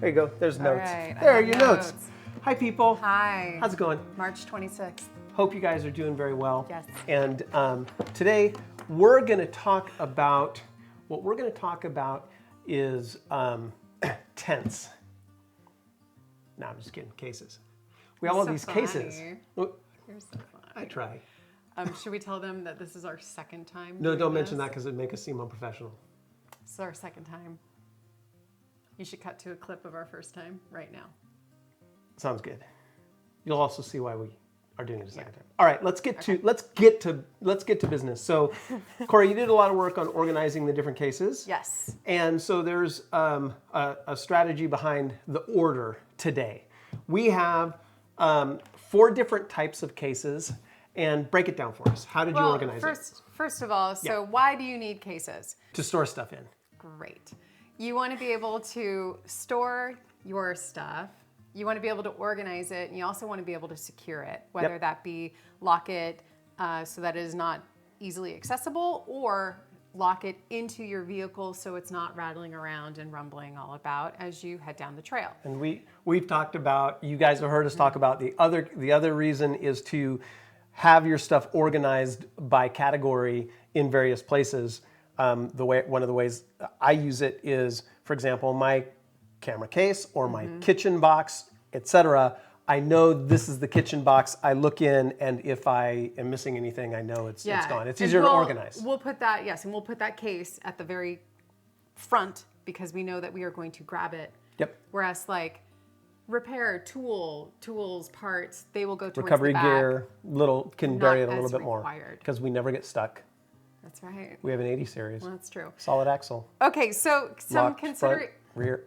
There you go. There's notes. Right, there are your notes. Hi, people. Hi. How's it going? March 26th. Hope you guys are doing very well. Yes. And today we're going to talk about, is tents. No, I'm just kidding. Cases. We have all these cases. You're so funny. I try. Should we tell them that this is our second time? No, don't mention this? that because it'd make us seem unprofessional. This is our second time. You should cut to a clip of our first time right now. Sounds good. You'll also see why we are doing it a second time. All right, let's get to business. So, Corey, you did a lot of work on organizing the different cases. Yes. And so there's a strategy behind the order today. We have 4 different types of cases, and break it down for us. How did you organize it? First of all, why do you need cases? To store stuff in. Great. You want to be able to store your stuff. You want to be able to organize it, and you also want to be able to secure it, whether that be lock it so that it is not easily accessible, or lock it into your vehicle so it's not rattling around and rumbling all about as you head down the trail. And we've talked about, you guys have heard us talk about the other reason is to have your stuff organized by category in various places. One of the ways I use it is, for example, my camera case or my kitchen box, etc. I know this is the kitchen box. I look in, and if I am missing anything, I know it's gone. It's easier to organize. We'll put that, and we'll put that case at the very front because we know that we are going to grab it. Yep. Whereas like repair, tools, parts, they will go towards recovery the back. Gear, can vary it a little bit more because we never get stuck. That's right. We have an 80 series. Well, that's true. Solid axle. Okay, so some rear.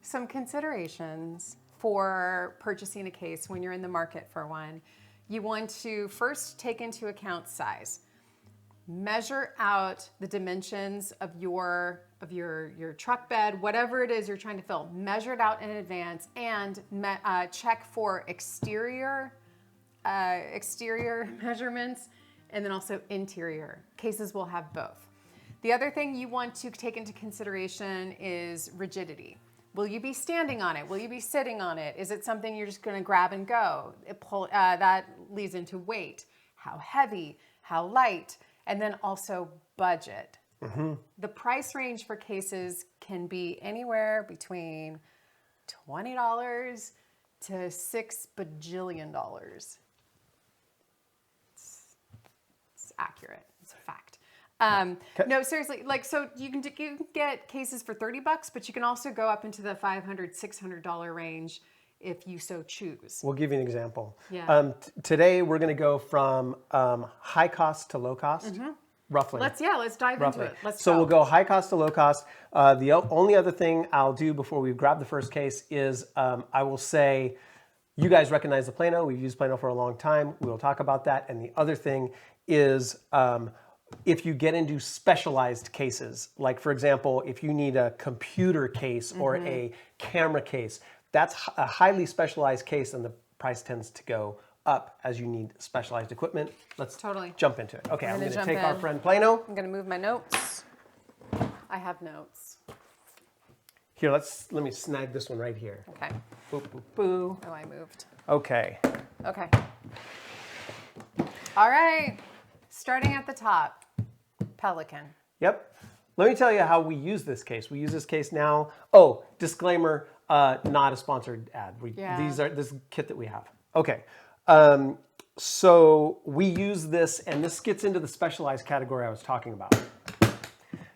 Some considerations for purchasing a case when you're in the market for one. You want to first take into account size. Measure out the dimensions of your truck bed, whatever it is you're trying to fill. Measure it out in advance and check for exterior measurements, and then also interior. Cases will have both. The other thing you want to take into consideration is rigidity. Will you be standing on it? Will you be sitting on it? Is it something you're just going to grab and go? That leads into weight. How heavy? How light? And then also budget. Mm-hmm. The price range for cases can be anywhere between $20 to $6 bajillion. It's accurate. It's a fact. No, seriously, so you can get cases for $30, but you can also go up into the $500, $600 range if you so choose. We'll give you an example. Yeah. Today we're going to go from high cost to low cost, roughly. Let's dive into it. We'll go high cost to low cost. The only other thing I'll do before we grab the first case is I will say, you guys recognize the Plano. We've used Plano for a long time. We will talk about that. And the other thing is, if you get into specialized cases, like for example, if you need a computer case or a camera case, that's a highly specialized case, and the price tends to go up as you need specialized equipment. Let's jump into it. Okay, I'm going to take our friend Plano. I'm going to move my notes. I have notes. Here, let me snag this one right here. Okay. Boo, boo, boo. Oh, I moved. Okay. Okay. All right. Starting at the top, Pelican. Yep. Let me tell you how we use this case. We use this case now. Oh, disclaimer, not a sponsored ad. This is kit that we have. Okay. So we use this, and this gets into the specialized category I was talking about.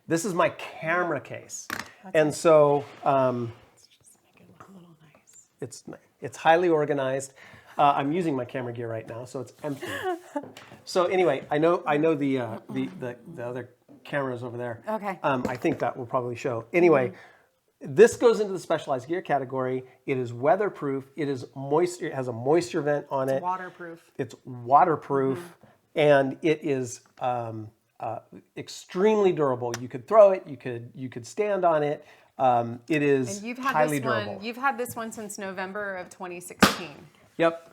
This is my camera case. And so let's just make it look a little nice. It's highly organized. I'm using my camera gear right now, so it's empty. So anyway, I know the other cameras over there. Okay. I think that will probably show. Anyway, this goes into the specialized gear category. It is weatherproof. It is moisture. It has a moisture vent on it. It's waterproof. It's waterproof, and it is extremely durable. You could throw it. You could stand on it. It is highly durable. You've had this one since November of 2016. Yep.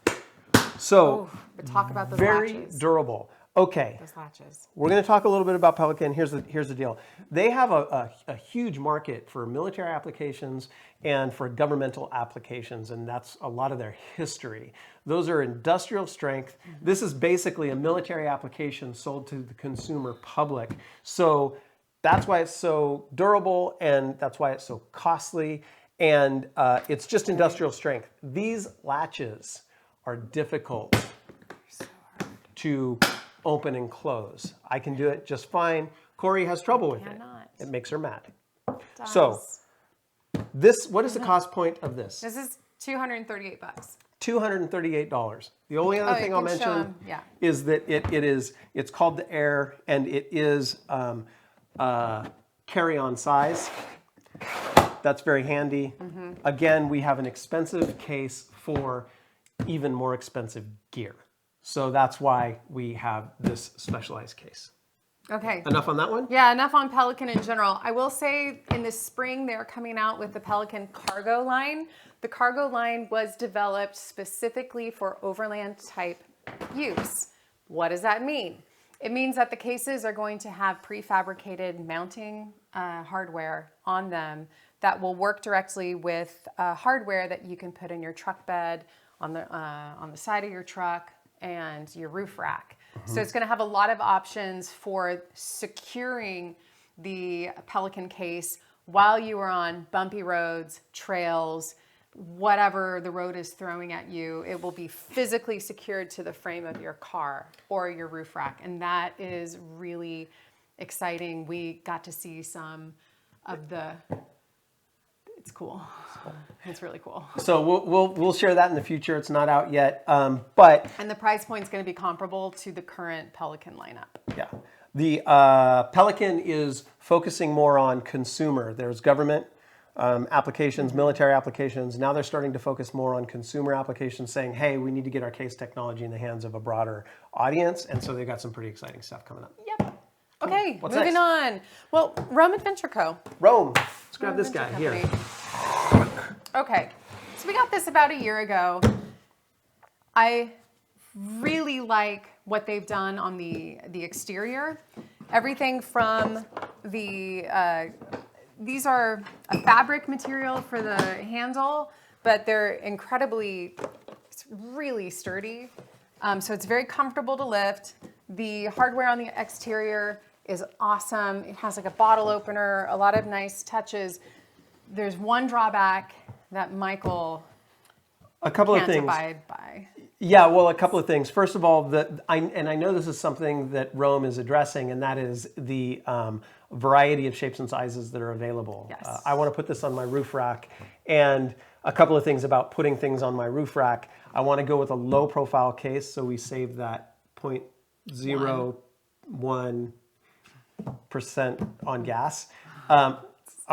So but talk about the very latches. durable. Okay. those latches. We're going to talk a little bit about Pelican. Here's the deal. They have a huge market for military applications and for governmental applications, and that's a lot of their history. Those are industrial strength. This is basically a military application sold to the consumer public. So that's why it's so durable, and that's why it's so costly, and it's just industrial strength. These latches are difficult to open and close. I can do it just fine. Corey has trouble with it. It makes her mad. So what is the cost point of this? This is $238. $238. The only other thing I'll mention is that it's called the Air, and it is carry-on size. That's very handy. Again, we have an expensive case for even more expensive gear. So that's why we have this specialized case. Okay. Enough on that one? Yeah, enough on Pelican in general. I will say in the spring they're coming out with the Pelican cargo line. The cargo line was developed specifically for overland type use. What does that mean? It means that the cases are going to have prefabricated mounting hardware on them that will work directly with hardware that you can put in your truck bed, on the side of your truck, and your roof rack. So it's going to have a lot of options for securing the Pelican case while you are on bumpy roads, trails, whatever the road is throwing at you. It will be physically secured to the frame of your car or your roof rack, and that is really exciting. We got to see some of the. It's cool. It's really cool. So we'll share that in the future. It's not out yet, but and the price point is going to be comparable to the current Pelican lineup. Yeah, the Pelican is focusing more on consumer. There's government applications, military applications. Now they're starting to focus more on consumer applications, saying, "Hey, we need to get our case technology in the hands of a broader audience," and so they've got some pretty exciting stuff coming up. Yep. Okay, What's moving next? on. Well, Rome Adventure Co. Rome. Let's grab this guy here. Okay, so we got this about a year ago. I really like what they've done on the exterior. Everything from the, these are a fabric material for the handle, but they're it's really sturdy. So it's very comfortable to lift. The hardware on the exterior is awesome. It has like a bottle opener, a lot of nice touches. There's one drawback that Michael can't abide by. Yeah, well, a couple of things. First of all, I know this is something that Rome is addressing, and that is the variety of shapes and sizes that are available. Yes. I want to put this on my roof rack, and a couple of things about putting things on my roof rack. I want to go with a low profile case, so we save that 0.01% on gas. I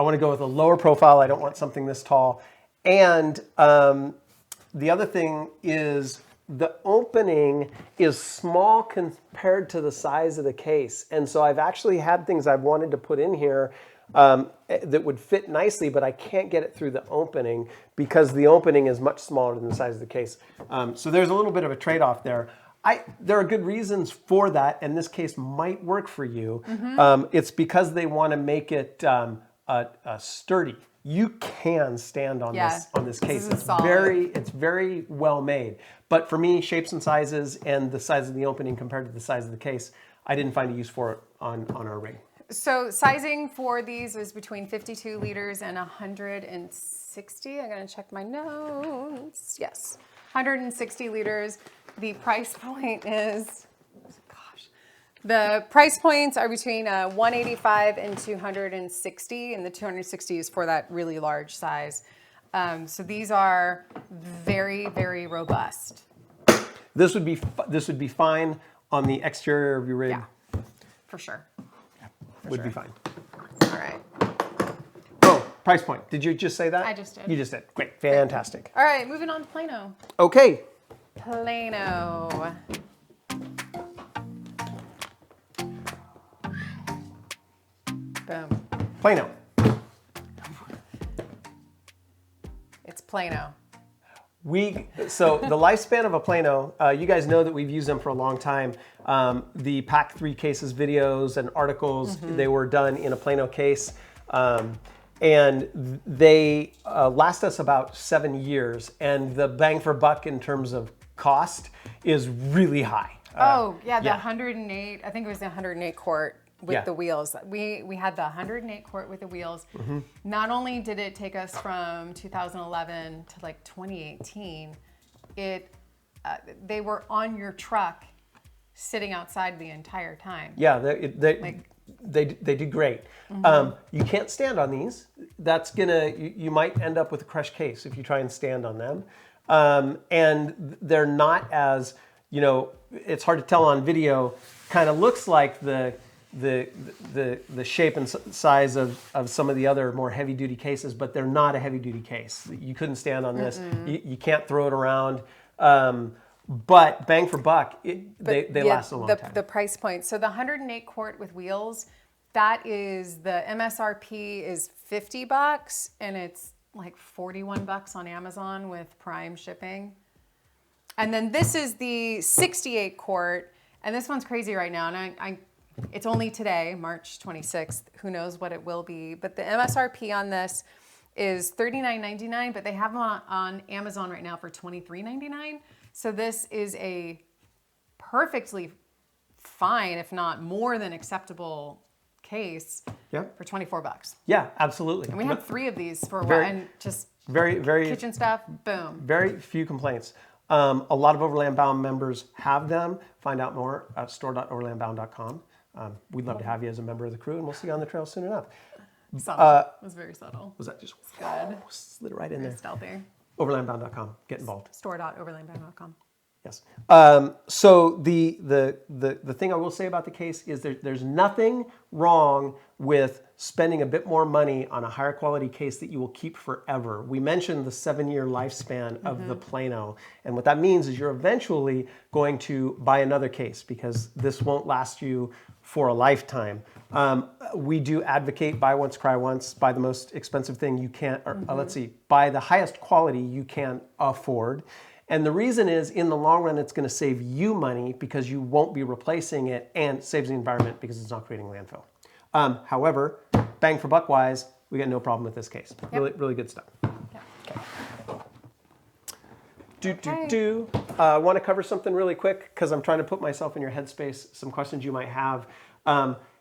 want to go with a lower profile. I don't want something this tall. And the other thing is the opening is small compared to the size of the case. And so I've actually had things I've wanted to put in here that would fit nicely, but I can't get it through the opening because the opening is much smaller than the size of the case. So there's a little bit of a trade-off there. There are good reasons for that, and this case might work for you. It's because they want to make it sturdy. You can stand on this case. It's very well made. But for me, shapes and sizes and the size of the opening compared to the size of the case, I didn't find a use for it on our rig. So sizing for these is between 52 liters and 160. I'm going to check my notes. Yes, 160 liters. The price point is, the price points are between 185 and 260, and the 260 is for that really large size. So these are very, very robust. This would be fine on the exterior of your rig. Yeah, for sure. Would be fine. All right. Oh, price point. Did you just say that? I just did. You just did. Great. Fantastic. All right, moving on to Plano. Okay. Plano. Boom. Plano. It's Plano. So the lifespan of a Plano, you guys know that we've used them for a long time. The Pack 3 cases videos and articles, they were done in a Plano case. And they last us about 7 years. And the bang for buck in terms of cost is really high. The 108, I think it was the 108 quart with the wheels. We had the 108 quart with the wheels. Not only did it take us from 2011 to like 2018, they were on your truck sitting outside the entire time. Yeah, they do great. You can't stand on these. That's you might end up with a crushed case if you try and stand on them. And they're not as, it's hard to tell on video, kind of looks like the shape and size of some of the other more heavy duty cases, but they're not a heavy duty case. You couldn't stand on this. You can't throw it around. But bang for buck, they last a long time. The price point. So the 108 quart with wheels, that is, the MSRP is $50 and it's like $41 on Amazon with Prime shipping. And then this is the 68 quart, and this one's crazy right now. And it's only today, March 26th. Who knows what it will be? But the MSRP on this is $39.99, but they have them on Amazon right now for $23.99. So this is a perfectly fine, if not more than acceptable case for $24. Yeah, absolutely. And we had 3 of these for a while, and just very kitchen stuff, boom. Very few complaints. A lot of Overland Bound members have them. Find out more at store.overlandbound.com. We'd love to have you as a member of the crew, and we'll see you on the trail soon enough. Subtle. It was very subtle. Was that just good? Slid it right in there. Stealthy. Overlandbound.com. Get involved. Store.overlandbound.com. Yes. So the thing I will say about the case is there's nothing wrong with spending a bit more money on a higher quality case that you will keep forever. We mentioned the 7-year lifespan of the Plano, and what that means is you're eventually going to buy another case because this won't last you for a lifetime. We do advocate buy once, cry once, buy the most expensive thing you can, or buy the highest quality you can afford. And the reason is, in the long run, it's going to save you money because you won't be replacing it, and saves the environment because it's not creating landfill. However, bang for buck wise, we got no problem with this case. Yep. Really good stuff. Okay. I want to cover something really quick because I'm trying to put myself in your headspace, some questions you might have.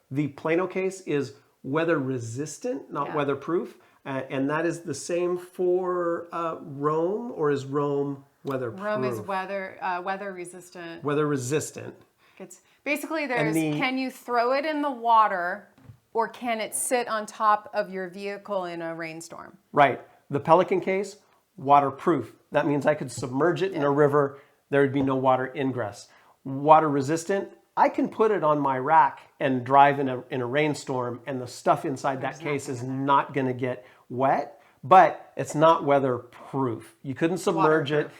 The Plano case is weather resistant, not weatherproof. And that is the same for Rome, or is Rome weatherproof? Rome is weather resistant. Weather resistant. It's basically can you throw it in the water, or can it sit on top of your vehicle in a rainstorm? Right. The Pelican case, waterproof. That means I could submerge it in a river. There would be no water ingress. Water resistant, I can put it on my rack and drive in a rainstorm, and the stuff inside that case is not going to get wet, but it's not weatherproof. You couldn't submerge it.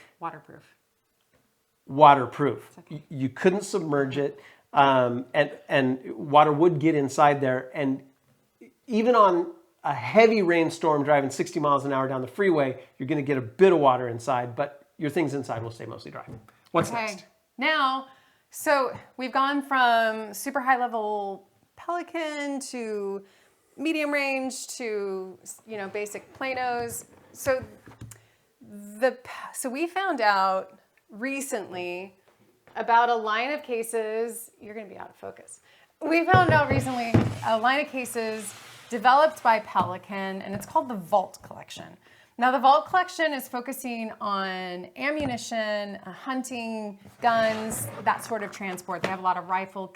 Waterproof. Okay. You couldn't submerge it, and water would get inside there. And even on a heavy rainstorm driving 60 miles an hour down the freeway, you're going to get a bit of water inside, but your things inside will stay mostly dry. What's next? Now, so we've gone from super high level Pelican to medium range to basic Planos. So we found out recently about a line of cases. You're going to be out of focus. We found out recently a line of cases developed by Pelican, and it's called the Vault Collection. Now, the Vault Collection is focusing on ammunition, hunting, guns, that sort of transport. They have a lot of rifle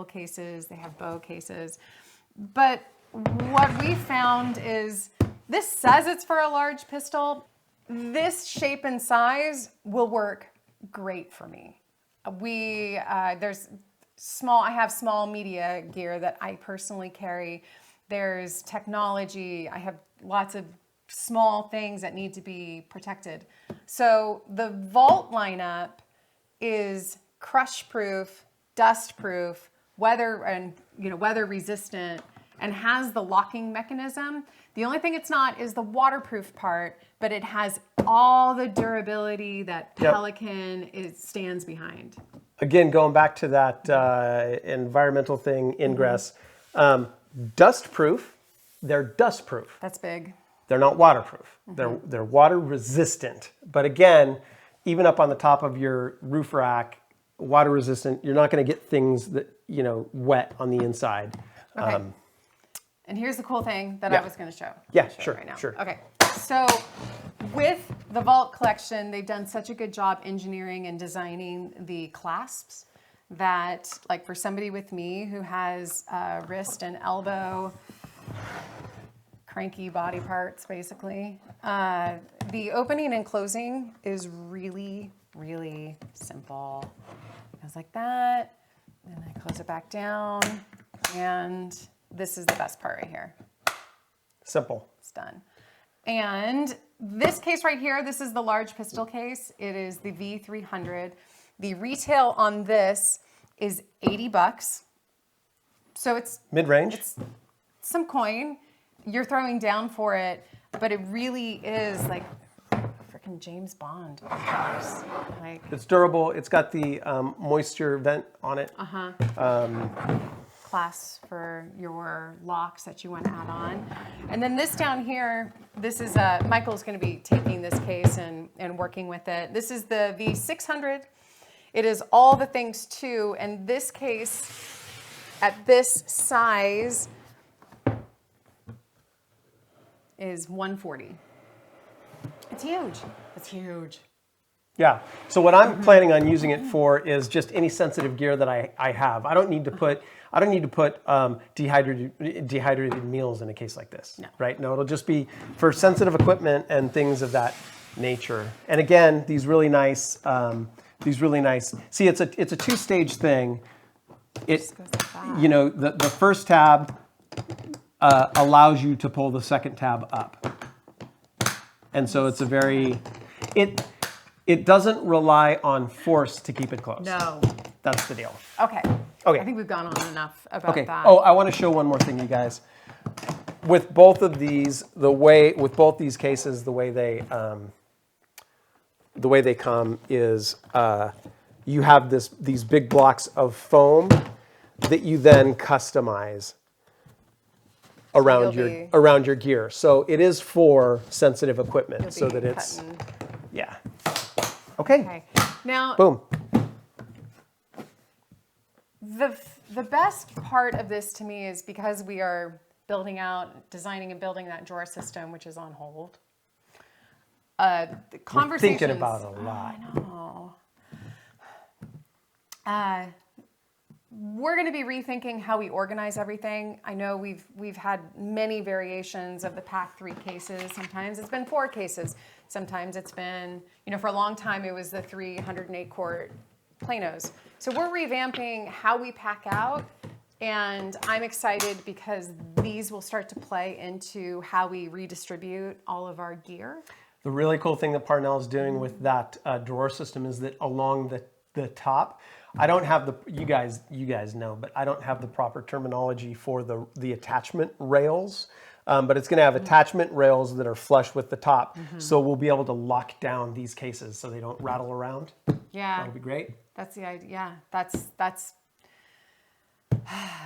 cases, they have bow cases. But what we found is this says it's for a large pistol. This shape and size will work great for me. I have small media gear that I personally carry. There's technology. I have lots of small things that need to be protected. So the Vault lineup is crush proof, dust proof, weather resistant, and has the locking mechanism. The only thing it's not is the waterproof part, but it has all the durability that Pelican stands behind. Again, going back to that environmental thing, ingress, dust proof, they're dust proof. That's big. They're not waterproof. They're water resistant. But again, even up on the top of your roof rack, water resistant, you're not going to get things that, you know, wet on the inside. Okay. And here's the cool thing that I was going to show. Yeah, show sure, right now. sure. Okay. So with the Vault collection, they've done such a good job engineering and designing the clasps that, like, for somebody with me who has wrist and elbow cranky body parts, basically, the opening and closing is really, really simple. It goes like that, and I close it back down, and this is the best part right here. Simple. It's done. And this case right here, this is the large pistol case. It is the V300. The retail on this is $80. So it's mid-range. It's some coin. You're throwing down for it, but it really is like freaking James Bond. Like, it's durable. It's got the moisture vent on it. Class for your locks that you want to add on. And then this down here, this is, Michael's going to be taking this case and working with it. This is the V600. It is all the things too, and this case at this size is $140. It's huge. It's huge. Yeah. So what I'm planning on using it for is just any sensitive gear that I have. I don't need to put dehydrated meals in a case like this. No. Right? No, it'll just be for sensitive equipment and things of that nature. And again, these really nice. See, it's a two-stage thing. It you know, the first tab allows you to pull the second tab up, and so it's a very it doesn't rely on force to keep it closed. No. That's the deal. Okay. Okay. I think we've gone on enough about that. Oh, I want to show one more thing, you guys. With both of these, with both these cases, the way they come is you have these big blocks of foam that you then customize around your gear. So it is for sensitive equipment, so that it's yeah. Okay. Now, boom. The best part of this to me is because we are designing and building that drawer system, which is on hold. The conversations. Thinking about a lot. I know. We're going to be rethinking how we organize everything. I know we've had many variations of the Pack 3 cases. Sometimes it's been 4 cases. Sometimes it's been, for a long time it was the 308 quart planos. So we're revamping how we pack out, and I'm excited because these will start to play into how we redistribute all of our gear. The really cool thing that Parnell is doing with that drawer system is that along the top, I don't have you guys know, but I don't have the proper terminology for the attachment rails. But it's going to have attachment rails that are flush with the top, so we'll be able to lock down these cases so they don't rattle around. Yeah, that'll be great. That's the idea. Yeah, that's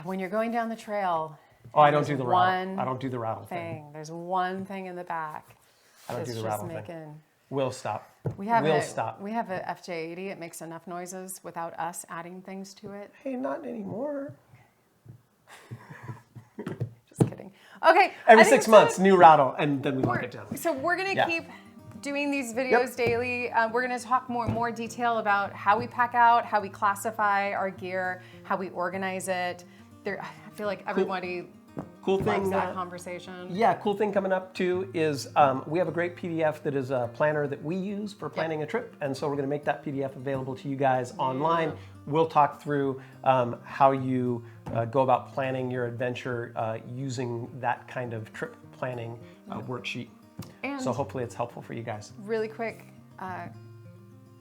when you're going down the trail. Oh, I don't do the rattle. I don't do the rattle thing. There's one thing in the back. I don't do the rattle thing. We'll stop. We have stop. We have a FJ80. It makes enough noises without us adding things to it. Hey, not anymore. Just kidding. Okay. Every 6 months, new rattle, and then we lock it down. So we're gonna keep doing these videos daily. We're gonna talk more detail about how we pack out, how we classify our gear, how we organize it. I feel like everybody loves that conversation. Yeah, cool thing coming up too is we have a great PDF that is a planner that we use for planning a trip, and so we're going to make that PDF available to you guys online. We'll talk through how you go about planning your adventure using that kind of trip planning worksheet. And so hopefully it's helpful for you guys. Really quick,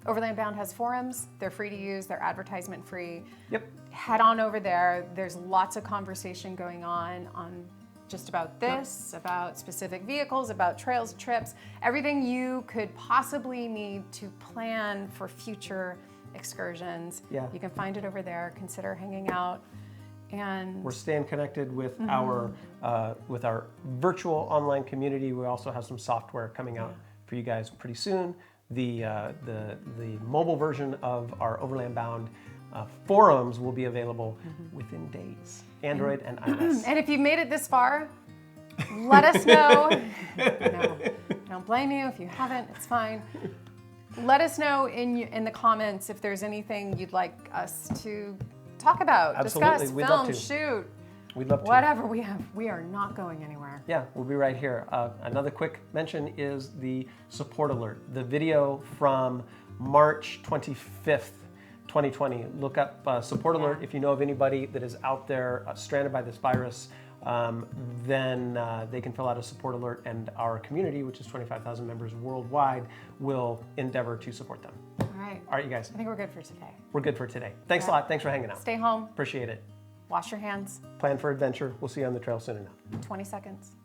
Overland Bound has forums. They're free to use. They're advertisement free. Yep. head on over there. There's lots of conversation going on just about this, about specific vehicles, about trails, trips, everything you could possibly need to plan for future excursions. Yeah. You can find it over there. Consider hanging out. And we're staying connected with our virtual online community. We also have some software coming out for you guys pretty soon. The mobile version of our Overland Bound forums will be available within days. Android and iOS. And if you've made it this far, let us know. No, I don't blame you if you haven't. It's fine. Let us know in the comments if there's anything you'd like us to talk about, Absolutely. discuss, We'd film, love to. shoot. We'd love to. Whatever we are not going anywhere. Yeah, we'll be right here. Another quick mention is the support alert. The video from March 25th, 2020. Look up support alert. If you know of anybody that is out there stranded by this virus, then they can fill out a support alert, and our community, which is 25,000 members worldwide, will endeavor to support them. All right. All right, you guys. I think we're good for today. We're good for today. Thanks a lot. Thanks for hanging out. Stay home. Appreciate it. Wash your hands. Plan for adventure. We'll see you on the trail soon enough. 20 seconds.